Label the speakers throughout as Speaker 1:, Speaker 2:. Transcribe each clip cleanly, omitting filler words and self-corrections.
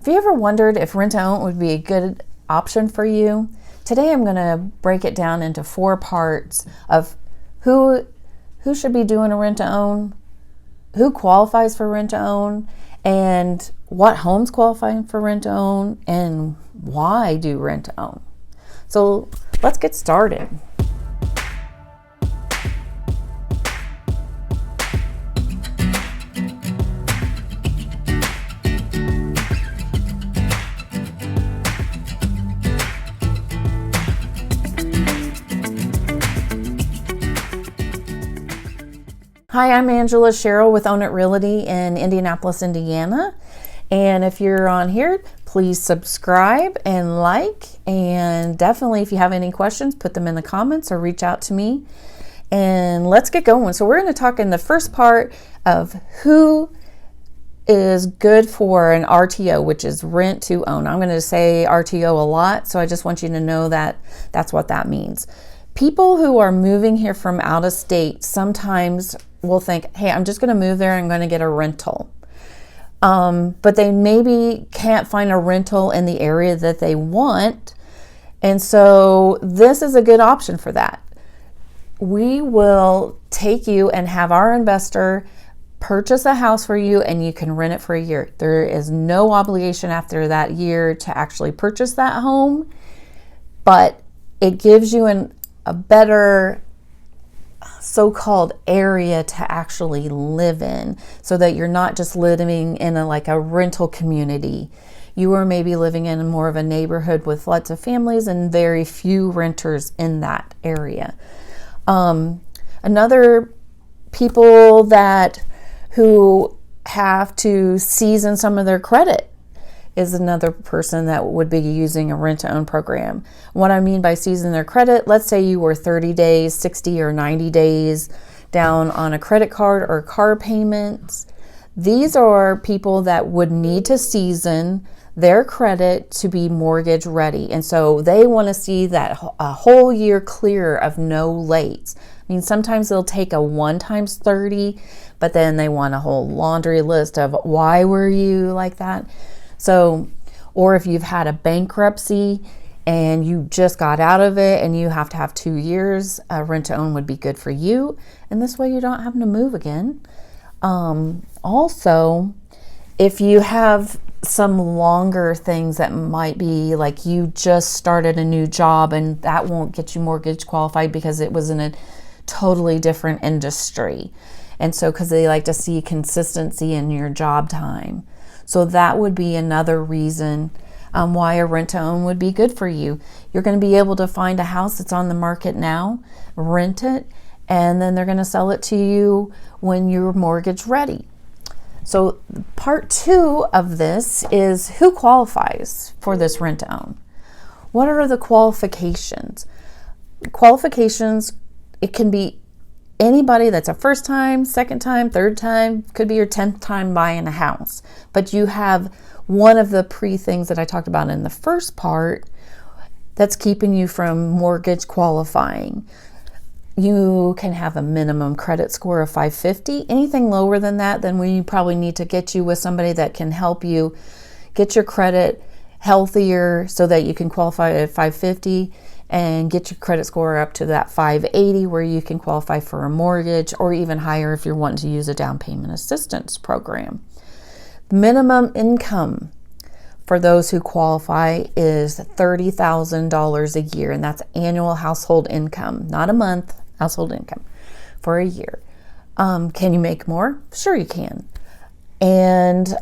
Speaker 1: Have you ever wondered if rent-to-own would be a good option for you? Today I'm going to break it down into 4 parts of who should be doing a rent-to-own, who qualifies for rent-to-own, and what homes qualify for rent-to-own, and why do rent-to-own. So let's get started. Hi, I'm Angela Sherrill with Own It Realty in Indianapolis, Indiana. And if you're on here, please subscribe and like. And definitely, if you have any questions, put them in the comments or reach out to me. And let's get going. So we're going to talk in the first part of who is good for an RTO, which is rent to own. I'm going to say RTO a lot, so I just want you to know that that's what that means. People who are moving here from out of state sometimes will think, hey, I'm just going to move there and I'm going to get a rental. But they maybe can't find a rental in the area that they want. And so this is a good option for that. We will take you and have our investor purchase a house for you, and you can rent it for a year. There is no obligation after that year to actually purchase that home, but it gives you a better so-called area to actually live in, so that you're not just living in a rental community. You are maybe living in more of a neighborhood with lots of families and very few renters in that area. Another people who have to season some of their credit is another person that would be using a rent-to-own program. What I mean by season their credit, let's say you were 30 days, 60 or 90 days down on a credit card or car payments. These are people that would need to season their credit to be mortgage ready. And so they want to see that a whole year clear of no lates. I mean, sometimes they'll take a 1 times 30, but then they want a whole laundry list of why were you like that? So, or if you've had a bankruptcy and you just got out of it and you have to have 2 years, rent-to-own would be good for you. And this way you don't have to move again. Also, if you have some longer things that might be like you just started a new job and that won't get you mortgage qualified because it was in a totally different industry. And so, because they like to see consistency in your job time. So that would be another reason why a rent-to-own would be good for you. You're going to be able to find a house that's on the market now, rent it, and then they're going to sell it to you when you're mortgage ready. So part 2 of this is who qualifies for this rent-to-own. What are the qualifications? Qualifications, it can be anybody that's a first time, second time, third time, could be your 10th time buying a house. But you have one of the things that I talked about in the first part that's keeping you from mortgage qualifying. You can have a minimum credit score of 550. Anything lower than that, then we probably need to get you with somebody that can help you get your credit healthier so that you can qualify at 550 and get your credit score up to that 580 where you can qualify for a mortgage, or even higher if you're wanting to use a down payment assistance program. Minimum income for those who qualify is $30,000 a year, and that's annual household income, not a month, household income for a year. Can you make more? Sure you can. And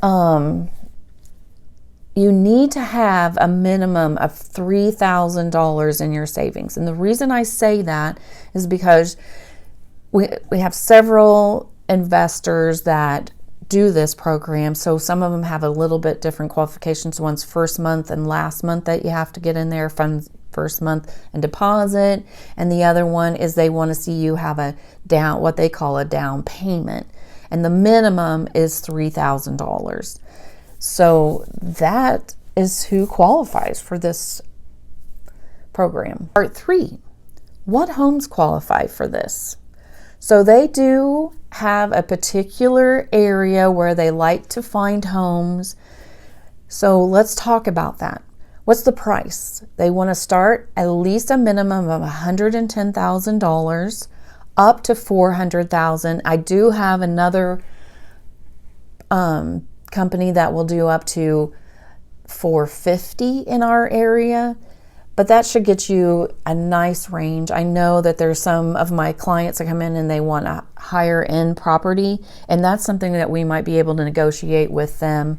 Speaker 1: you need to have a minimum of $3,000 in your savings. And the reason I say that is because we have several investors that do this program. So some of them have a little bit different qualifications. One's first month and last month that you have to get in there from first month and deposit. And the other one is they want to see you have what they call a down payment. And the minimum is $3,000. So that is who qualifies for this program. Part 3, what homes qualify for this? So they do have a particular area where they like to find homes So let's talk about that. What's the price? They want to start at least a minimum of $110,000 up to $400,000. I do have another company that will do up to $450,000 in our area, but that should get you a nice range. I know that there's some of my clients that come in and they want a higher end property, and that's something that we might be able to negotiate with them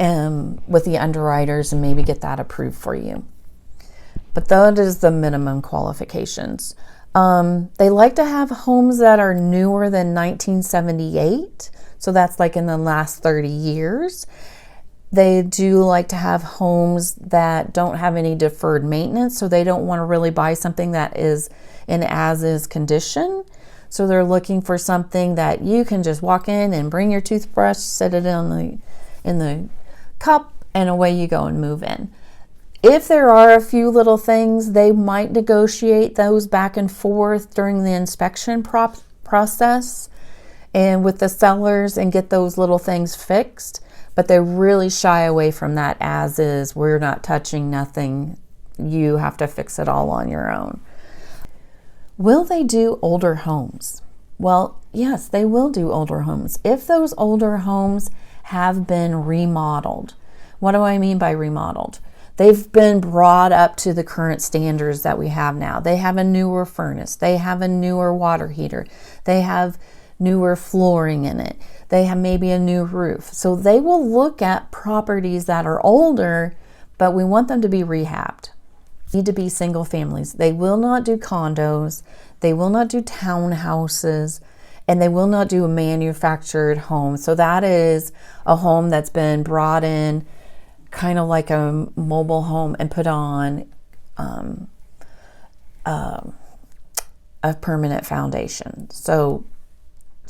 Speaker 1: and with the underwriters and maybe get that approved for you. But that is the minimum qualifications. They like to have homes that are newer than 1978. So that's like in the last 30 years. They do like to have homes that don't have any deferred maintenance. So they don't want to really buy something that is in as-is condition. So they're looking for something that you can just walk in and bring your toothbrush, set it in the cup, and away you go and move in. If there are a few little things, they might negotiate those back and forth during the inspection process and with the sellers and get those little things fixed. But they really shy away from that as is. We're not touching nothing. You have to fix it all on your own. Will they do older homes? Well, yes, they will do older homes. If those older homes have been remodeled. What do I mean by remodeled? They've been brought up to the current standards that we have now. They have a newer furnace. They have a newer water heater. They have newer flooring in it. They have maybe a new roof. So they will look at properties that are older, but we want them to be rehabbed. Need to be single families. They will not do condos. They will not do townhouses, and they will not do a manufactured home. So that is a home that's been brought in kind of like a mobile home and put on a permanent foundation. So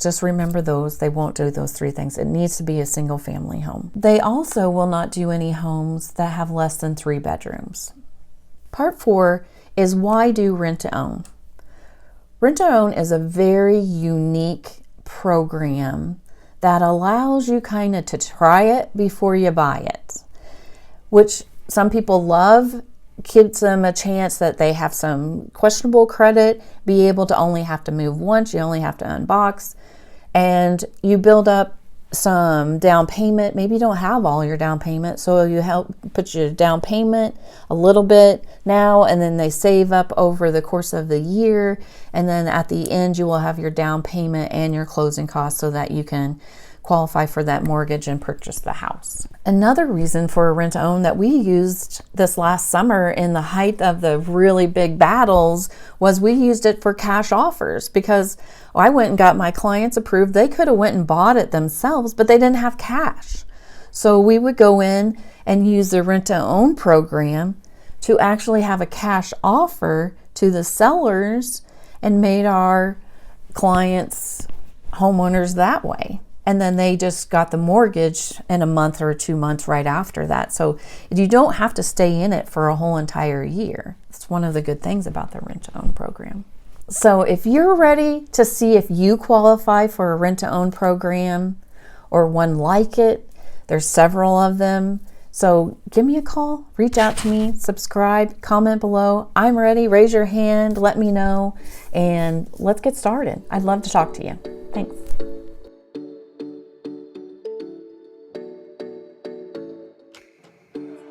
Speaker 1: just remember those. They won't do those three things. It needs to be a single family home. They also will not do any homes that have less than 3 bedrooms. Part 4 is why do rent to own? Rent to own is a very unique program that allows you kind of to try it before you buy it, which some people love. Gives them a chance that they have some questionable credit, be able to only have to move once, you only have to unbox, and you build up some down payment. Maybe you don't have all your down payment, so you help put your down payment a little bit now, and then they save up over the course of the year, and then at the end you will have your down payment and your closing costs so that you can qualify for that mortgage and purchase the house. Another reason for a rent to own that we used this last summer in the height of the really big battles was we used it for cash offers, because I went and got my clients approved. They could have went and bought it themselves, but they didn't have cash. So we would go in and use the rent to own program to actually have a cash offer to the sellers and made our clients homeowners that way. And then they just got the mortgage in a month or 2 months right after that. So you don't have to stay in it for a whole entire year. It's one of the good things about the rent to own program. So if you're ready to see if you qualify for a rent to own program or one like it, there's several of them. So give me a call, reach out to me, subscribe, comment below. I'm ready. Raise your hand, let me know, and let's get started. I'd love to talk to you. Thanks.